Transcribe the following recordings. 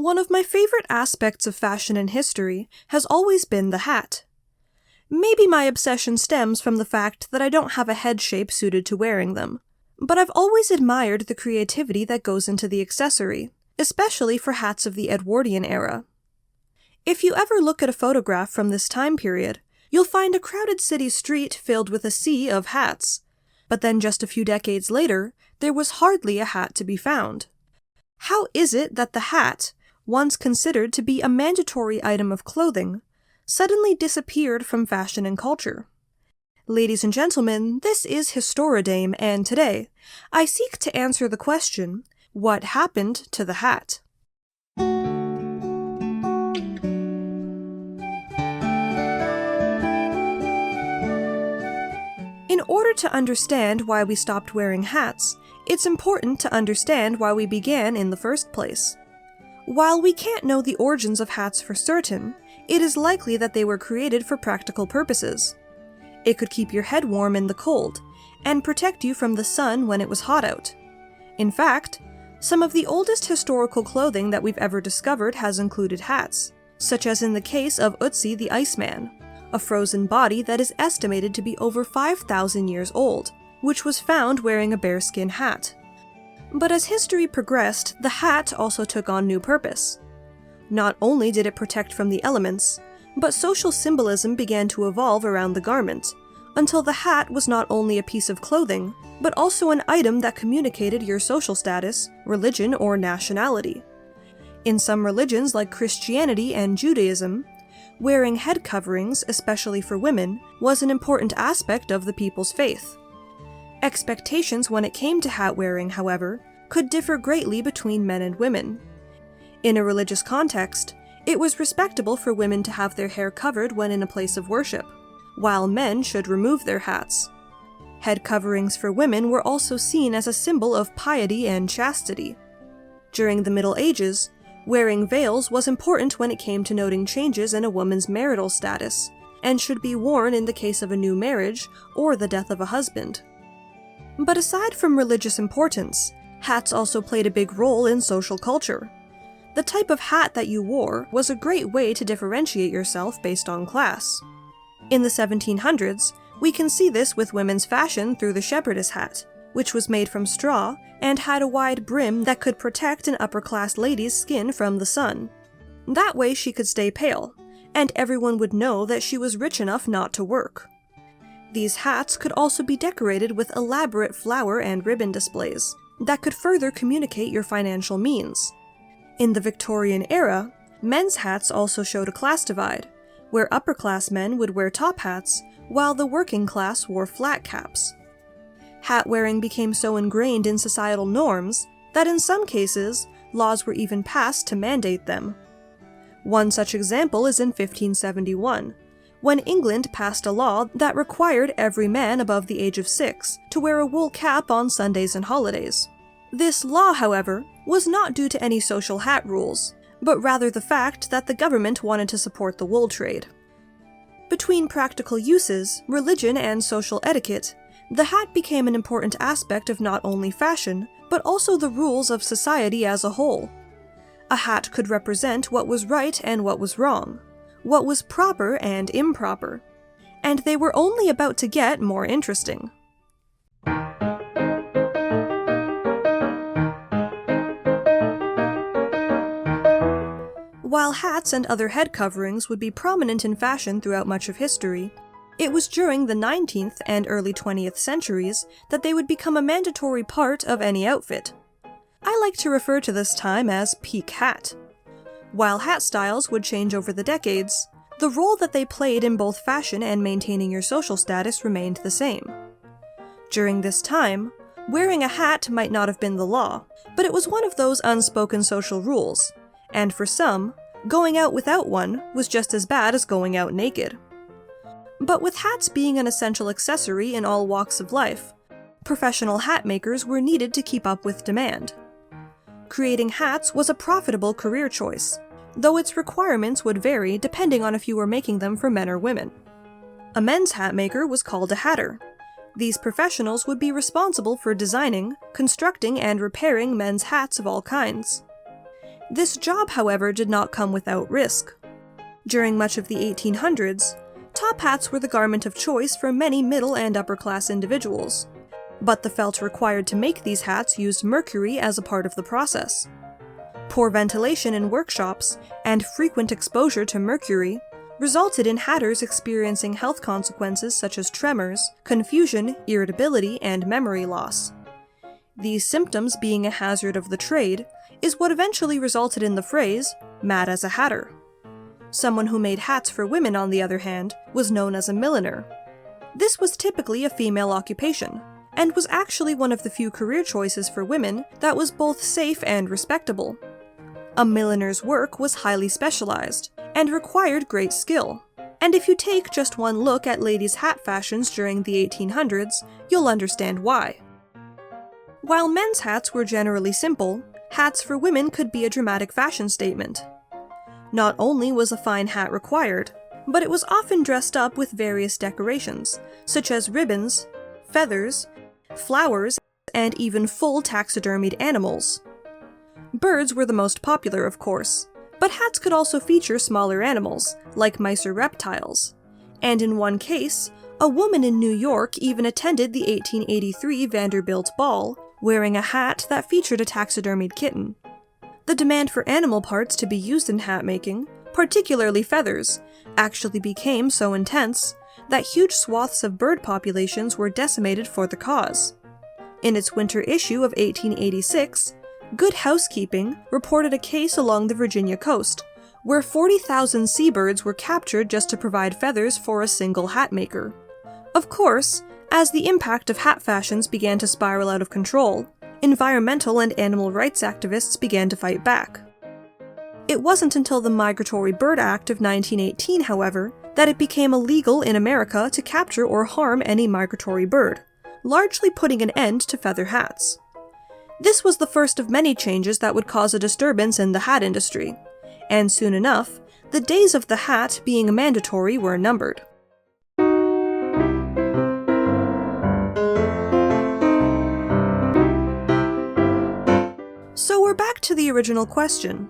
One of my favorite aspects of fashion and history has always been the hat. Maybe my obsession stems from the fact that I don't have a head shape suited to wearing them, but I've always admired the creativity that goes into the accessory, especially for hats of the Edwardian era. If you ever look at a photograph from this time period, you'll find a crowded city street filled with a sea of hats, but then just a few decades later, there was hardly a hat to be found. How is it that the hat, once considered to be a mandatory item of clothing, suddenly disappeared from fashion and culture? Ladies and gentlemen, this is Historidame, and today, I seek to answer the question, what happened to the hat? In order to understand why we stopped wearing hats, it's important to understand why we began in the first place. While we can't know the origins of hats for certain, it is likely that they were created for practical purposes. It could keep your head warm in the cold, and protect you from the sun when it was hot out. In fact, some of the oldest historical clothing that we've ever discovered has included hats, such as in the case of Ötzi the Iceman, a frozen body that is estimated to be over 5,000 years old, which was found wearing a bearskin hat. But as history progressed, the hat also took on new purpose. Not only did it protect from the elements, but social symbolism began to evolve around the garment, until the hat was not only a piece of clothing, but also an item that communicated your social status, religion, or nationality. In some religions like Christianity and Judaism, wearing head coverings, especially for women, was an important aspect of the people's faith. Expectations when it came to hat wearing, however, could differ greatly between men and women. In a religious context, it was respectable for women to have their hair covered when in a place of worship, while men should remove their hats. Head coverings for women were also seen as a symbol of piety and chastity. During the Middle Ages, wearing veils was important when it came to noting changes in a woman's marital status, and should be worn in the case of a new marriage or the death of a husband. But aside from religious importance, hats also played a big role in social culture. The type of hat that you wore was a great way to differentiate yourself based on class. In the 1700s, we can see this with women's fashion through the shepherdess hat, which was made from straw and had a wide brim that could protect an upper-class lady's skin from the sun. That way she could stay pale, and everyone would know that she was rich enough not to work. These hats could also be decorated with elaborate flower and ribbon displays that could further communicate your financial means. In the Victorian era, men's hats also showed a class divide, where upper-class men would wear top hats, while the working class wore flat caps. Hat wearing became so ingrained in societal norms that in some cases, laws were even passed to mandate them. One such example is in 1571, when England passed a law that required every man above the age of 6 to wear a wool cap on Sundays and holidays. This law, however, was not due to any social hat rules, but rather the fact that the government wanted to support the wool trade. Between practical uses, religion, and social etiquette, the hat became an important aspect of not only fashion, but also the rules of society as a whole. A hat could represent what was right and what was wrong, what was proper and improper, and they were only about to get more interesting. While hats and other head coverings would be prominent in fashion throughout much of history, it was during the 19th and early 20th centuries that they would become a mandatory part of any outfit. I like to refer to this time as peak hat. While hat styles would change over the decades, the role that they played in both fashion and maintaining your social status remained the same. During this time, wearing a hat might not have been the law, but it was one of those unspoken social rules, and for some, going out without one was just as bad as going out naked. But with hats being an essential accessory in all walks of life, professional hat makers were needed to keep up with demand. Creating hats was a profitable career choice, though its requirements would vary depending on if you were making them for men or women. A men's hat maker was called a hatter. These professionals would be responsible for designing, constructing, and repairing men's hats of all kinds. This job, however, did not come without risk. During much of the 1800s, top hats were the garment of choice for many middle and upper-class individuals, but the felt required to make these hats used mercury as a part of the process. Poor ventilation in workshops and frequent exposure to mercury resulted in hatters experiencing health consequences such as tremors, confusion, irritability, and memory loss. These symptoms being a hazard of the trade is what eventually resulted in the phrase, "mad as a hatter." Someone who made hats for women, on the other hand, was known as a milliner. This was typically a female occupation, and was actually one of the few career choices for women that was both safe and respectable. A milliner's work was highly specialized, and required great skill. And if you take just one look at ladies' hat fashions during the 1800s, you'll understand why. While men's hats were generally simple, hats for women could be a dramatic fashion statement. Not only was a fine hat required, but it was often dressed up with various decorations, such as ribbons, feathers, flowers, and even full taxidermied animals. Birds were the most popular, of course, but hats could also feature smaller animals, like mice or reptiles. And in one case, a woman in New York even attended the 1883 Vanderbilt Ball, wearing a hat that featured a taxidermied kitten. The demand for animal parts to be used in hat making, particularly feathers, actually became so intense that huge swaths of bird populations were decimated for the cause. In its winter issue of 1886, Good Housekeeping reported a case along the Virginia coast, where 40,000 seabirds were captured just to provide feathers for a single hat maker. Of course, as the impact of hat fashions began to spiral out of control, environmental and animal rights activists began to fight back. It wasn't until the Migratory Bird Act of 1918, however, that it became illegal in America to capture or harm any migratory bird, largely putting an end to feather hats. This was the first of many changes that would cause a disturbance in the hat industry, and soon enough, the days of the hat being mandatory were numbered. So we're back to the original question.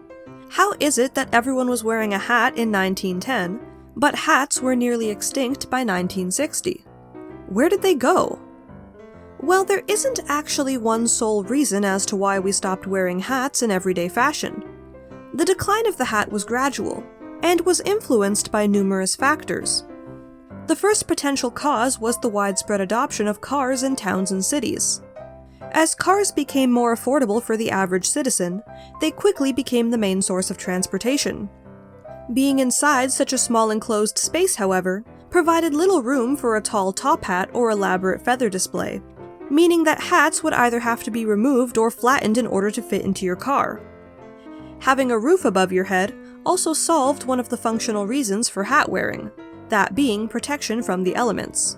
How is it that everyone was wearing a hat in 1910, but hats were nearly extinct by 1960? Where did they go? Well, there isn't actually one sole reason as to why we stopped wearing hats in everyday fashion. The decline of the hat was gradual, and was influenced by numerous factors. The first potential cause was the widespread adoption of cars in towns and cities. As cars became more affordable for the average citizen, they quickly became the main source of transportation. Being inside such a small enclosed space, however, provided little room for a tall top hat or elaborate feather display, meaning that hats would either have to be removed or flattened in order to fit into your car. Having a roof above your head also solved one of the functional reasons for hat wearing, that being protection from the elements.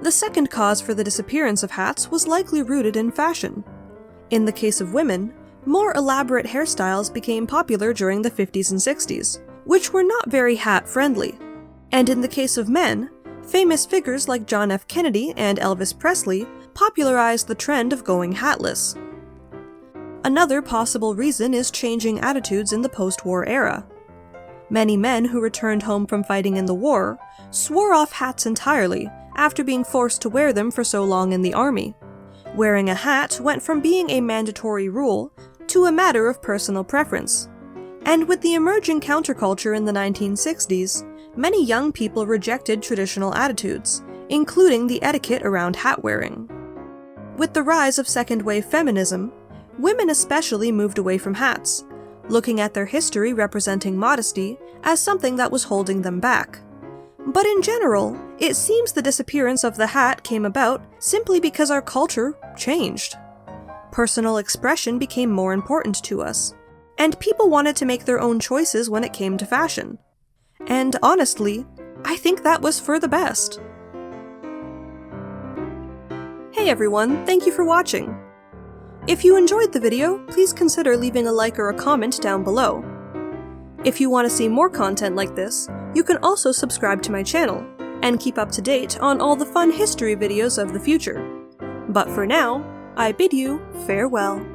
The second cause for the disappearance of hats was likely rooted in fashion. In the case of women, more elaborate hairstyles became popular during the 50s and 60s, which were not very hat-friendly. And in the case of men, famous figures like John F. Kennedy and Elvis Presley popularized the trend of going hatless. Another possible reason is changing attitudes in the post-war era. Many men who returned home from fighting in the war swore off hats entirely after being forced to wear them for so long in the army. Wearing a hat went from being a mandatory rule to a matter of personal preference. And with the emerging counterculture in the 1960s, many young people rejected traditional attitudes, including the etiquette around hat wearing. With the rise of second-wave feminism, women especially moved away from hats, looking at their history representing modesty as something that was holding them back. But in general, it seems the disappearance of the hat came about simply because our culture changed. Personal expression became more important to us, and people wanted to make their own choices when it came to fashion. And honestly, I think that was for the best. Hey everyone, thank you for watching. If you enjoyed the video, please consider leaving a like or a comment down below. If you want to see more content like this, you can also subscribe to my channel, and keep up to date on all the fun history videos of the future. But for now, I bid you farewell.